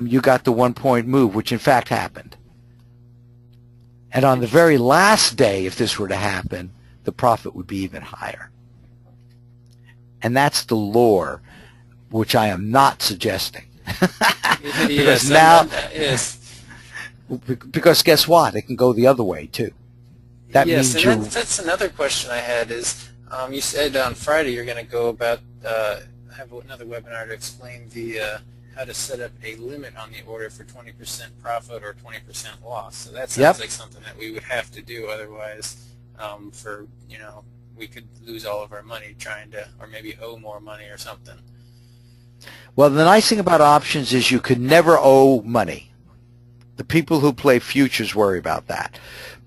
you got the 1 point move, which in fact happened. And on the very last day, if this were to happen, the profit would be even higher. And that's the lore, which I am not suggesting. Because because guess what? It can go the other way too. That yes, means and that's another question I had is, you said on Friday you're going to go about, have another webinar to explain the how to set up a limit on the order for 20% profit or 20% loss. So that sounds like something that we would have to do, otherwise we could lose all of our money trying to, or maybe owe more money or something. Well, the nice thing about options is you could never owe money. The people who play futures worry about that.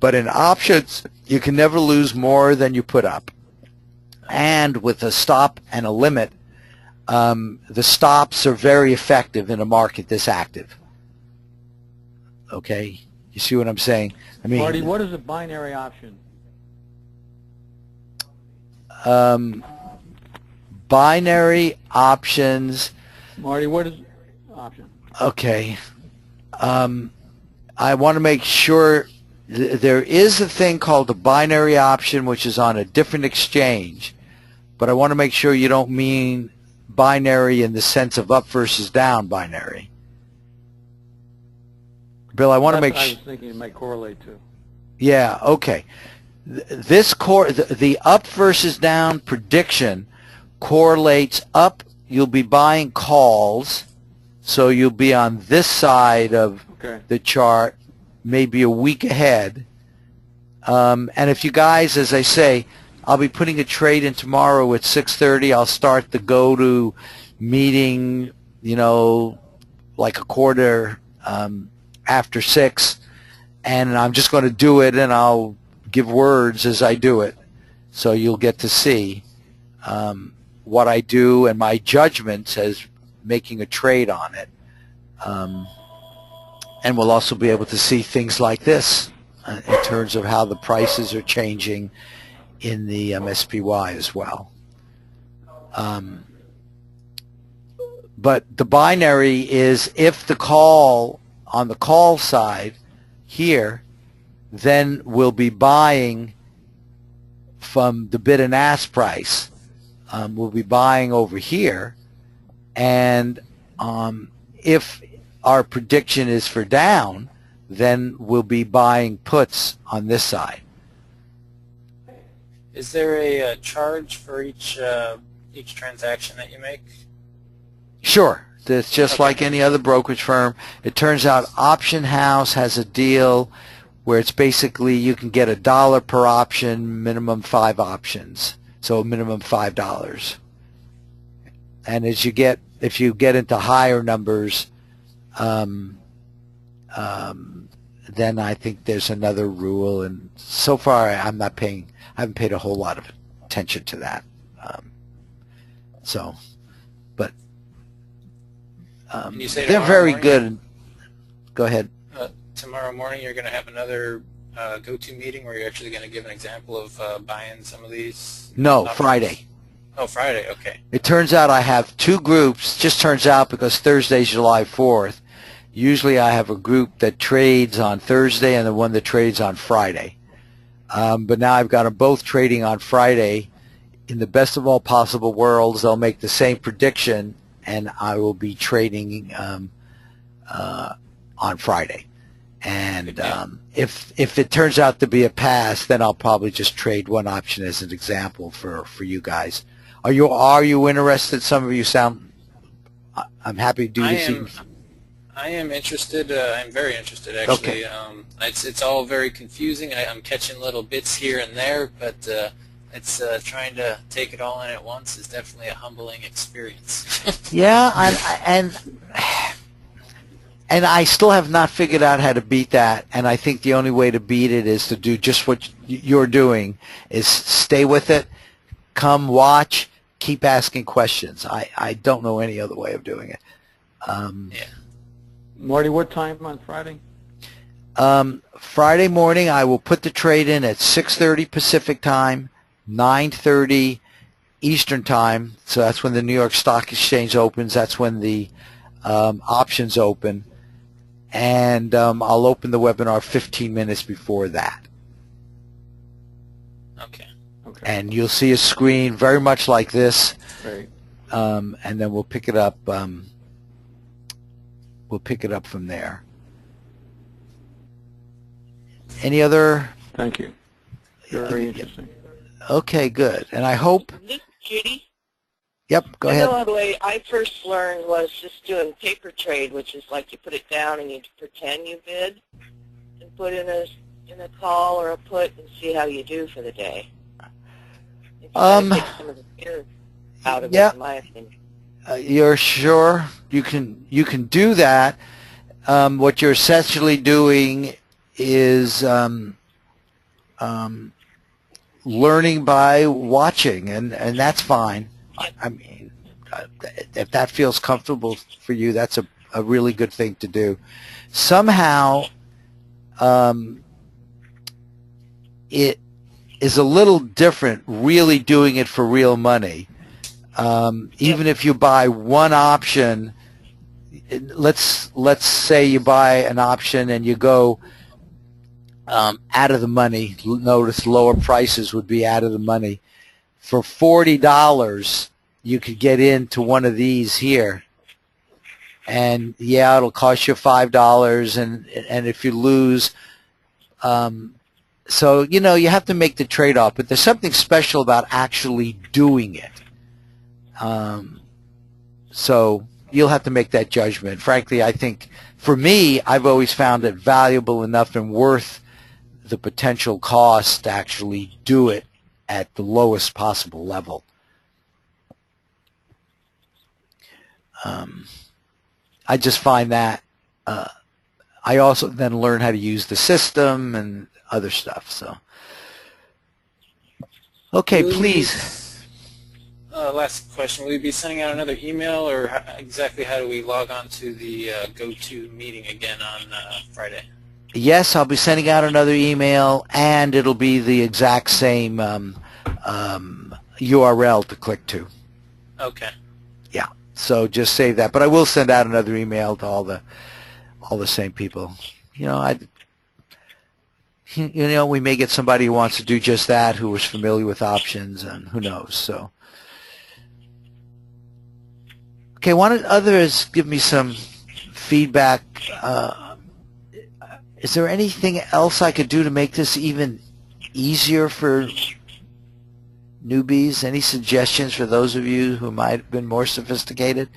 But in options, you can never lose more than you put up. And with a stop and a limit, the stops are very effective in a market this active. Okay? You see what I'm saying? I mean, Marty, what is a binary option? Binary options. Marty, what is option? Okay. I want to make sure there is a thing called a binary option, which is on a different exchange, but I want to make sure you don't mean binary in the sense of up versus down binary. Bill, I want to make sure. I was thinking it might correlate to. Yeah, okay. The up versus down prediction correlates up. You'll be buying calls, so you'll be on this side of the chart, maybe a week ahead. And if you guys, as I say, I'll be putting a trade in tomorrow at 6:30. I'll start the go-to meeting, like a quarter after 6, and I'm just going to do it, and I'll give words as I do it, so you'll get to see what I do and my judgments as making a trade on it. And we'll also be able to see things like this in terms of how the prices are changing in the SPY as well. But the binary is if the call on the call side here, then we'll be buying from the bid and ask price. We'll be buying over here, and if our prediction is for down, then we'll be buying puts on this side. Is there a charge for each transaction that you make? Sure. It's just like any other brokerage firm. It turns out Option House has a deal where it's basically you can get $1 per option, minimum 5 options, so minimum $5. And as you get, if you get into higher numbers, then I think there's another rule. And so far, I haven't paid a whole lot of attention to that. But they're very good. Go ahead. Tomorrow morning, you're going to have another go-to meeting where you're actually going to give an example of buying some of these? No, Friday. Oh, Friday, okay. It turns out I have 2 groups. Just turns out because Thursday's July 4th. Usually I have a group that trades on Thursday and the one that trades on Friday. But now I've got them both trading on Friday. In the best of all possible worlds, they'll make the same prediction, and I will be trading on Friday. And if it turns out to be a pass, then I'll probably just trade one option as an example for you guys. Are you interested? Some of you sound. I'm happy to do this. I am interested. I'm very interested, actually. Okay. It's all very confusing. I'm catching little bits here and there, but it's trying to take it all in at once is definitely a humbling experience. Yeah, and I still have not figured out how to beat that. And I think the only way to beat it is to do just what you're doing: is stay with it, come watch, keep asking questions. I don't know any other way of doing it. Yeah. Marty, what time on Friday? Friday morning, I will put the trade in at 6:30 Pacific time, 9:30 Eastern time. So that's when the New York Stock Exchange opens. That's when the options open. And I'll open the webinar 15 minutes before that. Okay. Okay. And you'll see a screen very much like this. Great. And then we'll pick it up. We'll pick it up from there. Any other? Thank you. Very interesting. Okay, good. And I hope. This is Judy. Yep, go ahead. I know the way I first learned was just doing paper trade, which is like you put it down and you pretend you bid and put in a call or a put and see how you do for the day. Take some of the fear out of it, in my opinion. You're sure you can do that. What you're essentially doing is learning by watching, and that's fine. I mean, if that feels comfortable for you, that's a really good thing to do. Somehow, it is a little different really doing it for real money. Even if you buy one option, let's say you buy an option and you go out of the money. Notice lower prices would be out of the money. For $40, you could get into one of these here, and yeah, it'll cost you $5, and if you lose, so you know you have to make the trade-off. But there's something special about actually doing it. So you'll have to make that judgment. Frankly, I think for me, I've always found it valuable enough and worth the potential cost to actually do it at the lowest possible level. I just find that I also then learn how to use the system and other stuff. So, okay, please. Last question. Will you be sending out another email, or exactly how do we log on to the go-to meeting again on Friday? Yes, I'll be sending out another email, and it'll be the exact same URL to click to. Okay. Yeah. So just save that. But I will send out another email to all the same people. You know, we may get somebody who wants to do just that, who is familiar with options, and who knows. So, okay, why don't others give me some feedback? Is there anything else I could do to make this even easier for newbies? Any suggestions for those of you who might have been more sophisticated?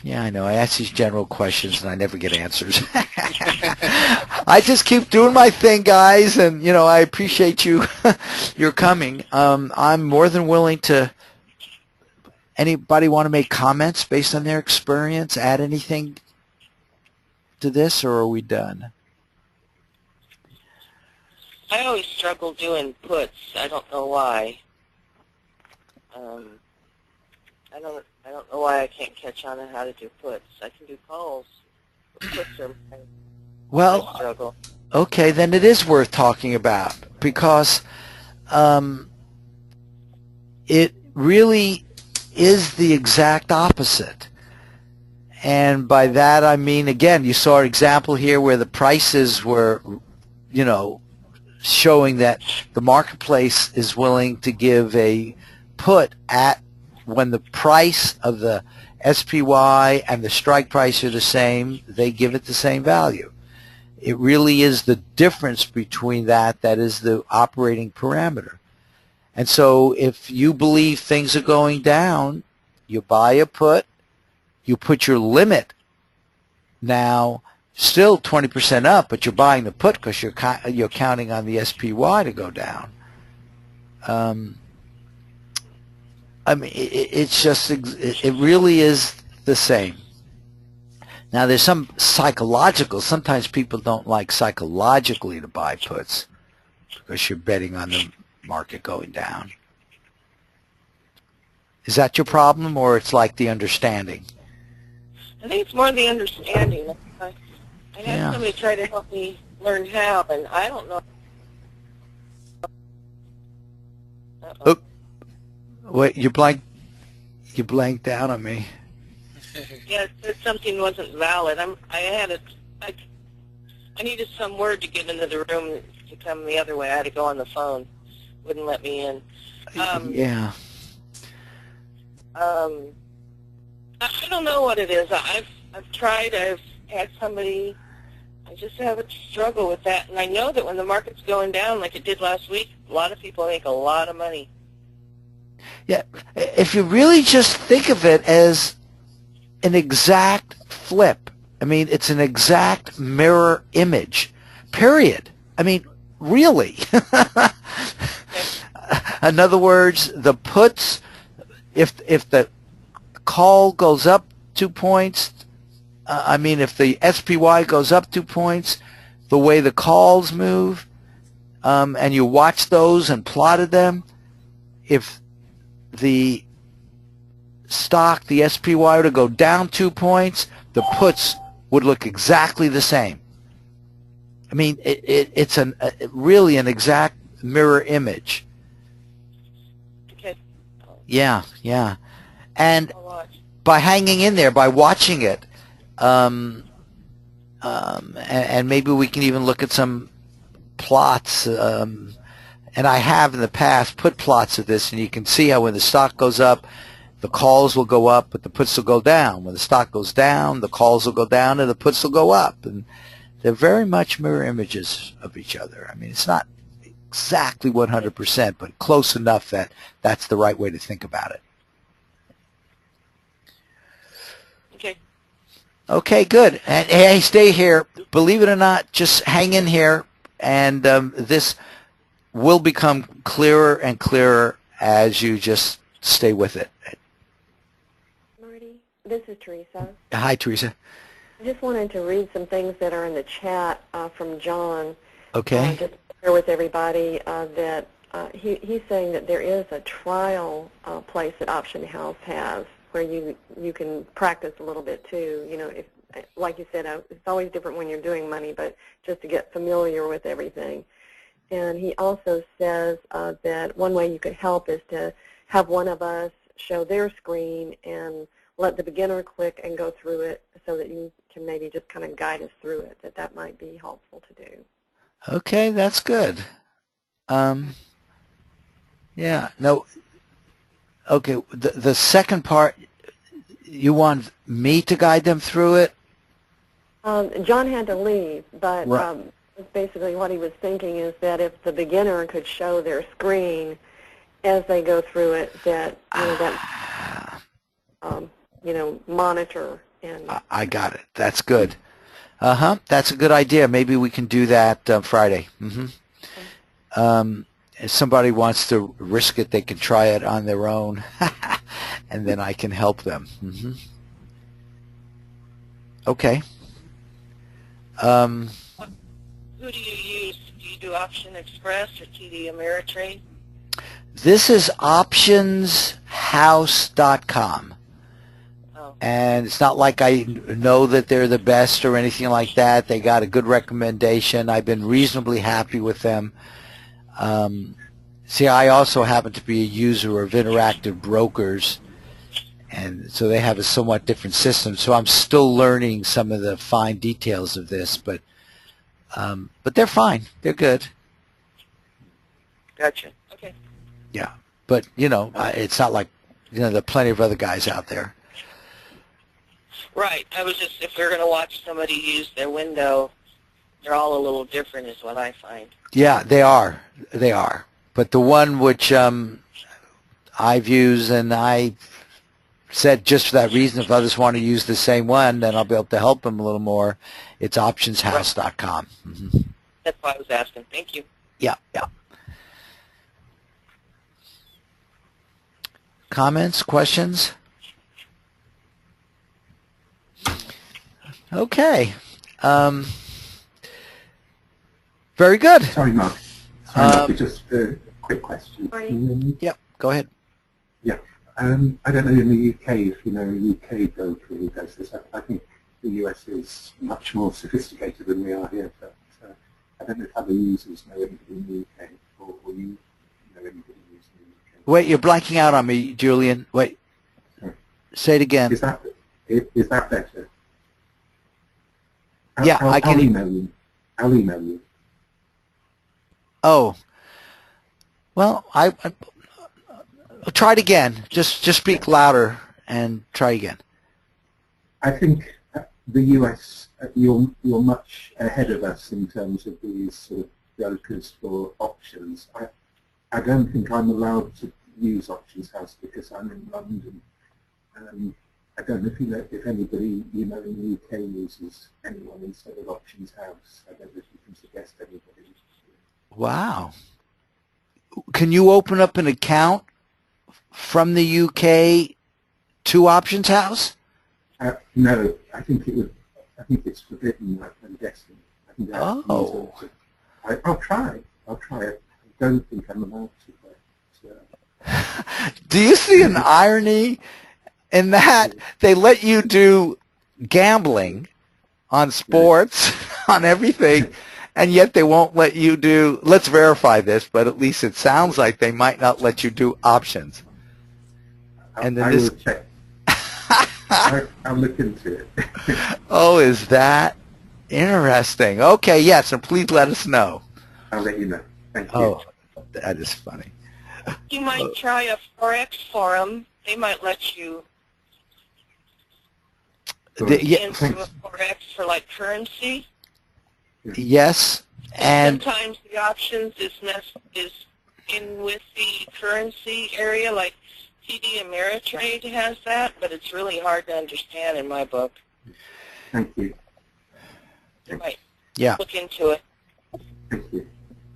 Yeah, I know. I ask these general questions and I never get answers. I just keep doing my thing, guys, and I appreciate you your coming. I'm more than willing to. Anybody want to make comments based on their experience? Add anything to this, or are we done? I always struggle doing puts. I don't know why. I don't know why I can't catch on to how to do puts. I can do calls, but puts are my struggle. Okay, then it is worth talking about because it really is the exact opposite. And by that I mean, again, you saw an example here where the prices were, showing that the marketplace is willing to give a put at when the price of the SPY and the strike price are the same, they give it the same value. It really is the difference between that is the operating parameter. And so if you believe things are going down, you buy a put, you put your limit now still 20% up, but you're buying the put because you're counting on the SPY to go down. I mean, it's just, it really is the same. Now, there's some psychological, sometimes people don't like psychologically to buy puts because you're betting on the market going down. Is that your problem, or it's like the understanding? I think it's more the understanding. I had somebody try to help me learn how, and I don't know. Oh, wait, you blanked out on me. Yeah, it said something wasn't valid. I needed some word to get into the room to come the other way. I had to go on the phone. Wouldn't let me in. Yeah. I don't know what it is. I've tried. I've had somebody. I just have a struggle with that, and I know that when the market's going down like it did last week, a lot of people make a lot of money. Yeah, if you really just think of it as an exact flip, I mean, it's an exact mirror image, period. I mean, really. In other words, the puts, if the call goes up 2 points, if the SPY goes up 2 points, the way the calls move, and you watch those and plotted them, if the stock, the SPY, were to go down 2 points, the puts would look exactly the same. I mean, it's really an exact mirror image. Okay. Yeah. And by hanging in there, by watching it, and maybe we can even look at some plots, and I have in the past put plots of this, and you can see how when the stock goes up, the calls will go up, but the puts will go down. When the stock goes down, the calls will go down, and the puts will go up. And they're very much mirror images of each other. I mean, it's not exactly 100%, but close enough that that's the right way to think about it. Okay. Okay, good. And hey, stay here. Believe it or not, just hang in here, and this will become clearer and clearer as you just stay with it. Marty, this is Teresa. Hi, Teresa. I just wanted to read some things that are in the chat from John. Okay. Just to share with everybody that he's saying that there is a trial place that Option House has where you can practice a little bit too. If, like you said, it's always different when you're doing money, but just to get familiar with everything. And he also says that one way you could help is to have one of us show their screen and let the beginner click and go through it so that you can maybe just kind of guide us through it, that might be helpful to do. Okay, that's good. Yeah, no, okay, the second part, you want me to guide them through it? John had to leave, but right. Basically what he was thinking is that if the beginner could show their screen as they go through it, that monitor And I got it. That's good. That's a good idea. Maybe we can do that Friday. If somebody wants to risk it, they can try it on their own, and then I can help them. Okay. Who do you use? Do you do Option Express or TD Ameritrade? This is optionshouse.com. Oh. And it's not like I know that they're the best or anything like that. They got a good recommendation. I've been reasonably happy with them. See, I also happen to be a user of Interactive Brokers, and so they have a somewhat different system. So I'm still learning some of the fine details of this, but they're fine. They're good. Gotcha. Okay. Yeah, but it's not like there are plenty of other guys out there. Right. I was just, if we're going to watch somebody use their window, they're all a little different is what I find. Yeah, they are. They are. But the one which I've used, and I said just for that reason, if others want to use the same one, then I'll be able to help them a little more. It's optionshouse.com. That's why I was asking. Thank you. Yeah. Comments, questions? Okay. Very good. Sorry, Mark. Just a quick question. Yep, go ahead. Yeah. I don't know in the UK if you know a UK broker who does this. I think the US is much more sophisticated than we are here, but I don't know if other users know anybody in the UK or you know anybody who's in the UK. Wait, you're blanking out on me, Julian. Wait. Sorry. Say it again. Is that better? Yeah, I can. I'll email you. Oh. Well, I'll try it again. Just speak louder and try again. I think the US, you're much ahead of us in terms of these sort of brokers for options. I don't think I'm allowed to use Options House because I'm in London. I don't know if anybody in the UK uses anyone instead of Options House. I don't know if you can suggest anybody. Wow. Can you open up an account from the UK to Options House? No, I think it's forbidden. I'm guessing. I'll try. I don't think I'm allowed to. Do you see an irony in that they let you do gambling on sports, on everything, and yet they won't let you do, let's verify this, but at least it sounds like they might not let you do options. And then I will check. I'll look into it. Oh, is that interesting? Okay, yes, and please let us know. I'll let you know. Thank you. Oh, that is funny. You might try a Forex forum. They might let you into a Forex for like currency. Yes, and sometimes the options is in with the currency area, like TD Ameritrade has that, but it's really hard to understand in my book. Thank you. You might yeah. look into it. Thank you.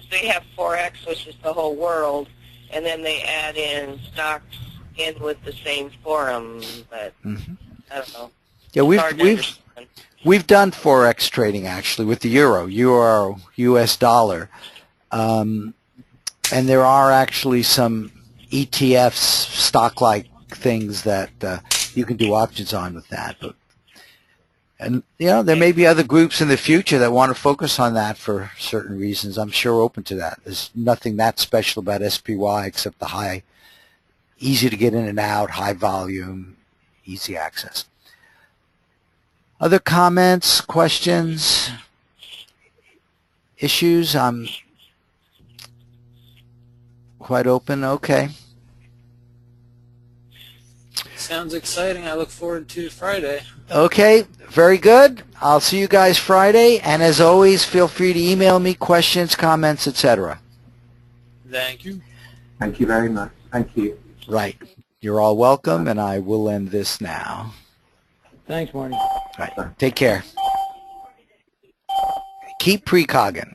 They have Forex, which is the whole world, and then they add in stocks in with the same forum, but I don't know. Yeah, we've done Forex trading actually with the euro, US dollar, and there are actually some ETFs, stock-like things that you can do options on with that. And there may be other groups in the future that want to focus on that for certain reasons. I'm sure open to that. There's nothing that special about SPY except the easy to get in and out, high volume, easy access. Other comments, questions, issues? I'm quite open. Okay. Sounds exciting. I look forward to Friday. Okay, very good. I'll see you guys Friday, and as always, feel free to email me questions, comments, etc. Thank you. Thank you very much. Thank you. Right. You're all welcome, and I will end this now. Thanks, Marty. All right. Take care. Keep precogging.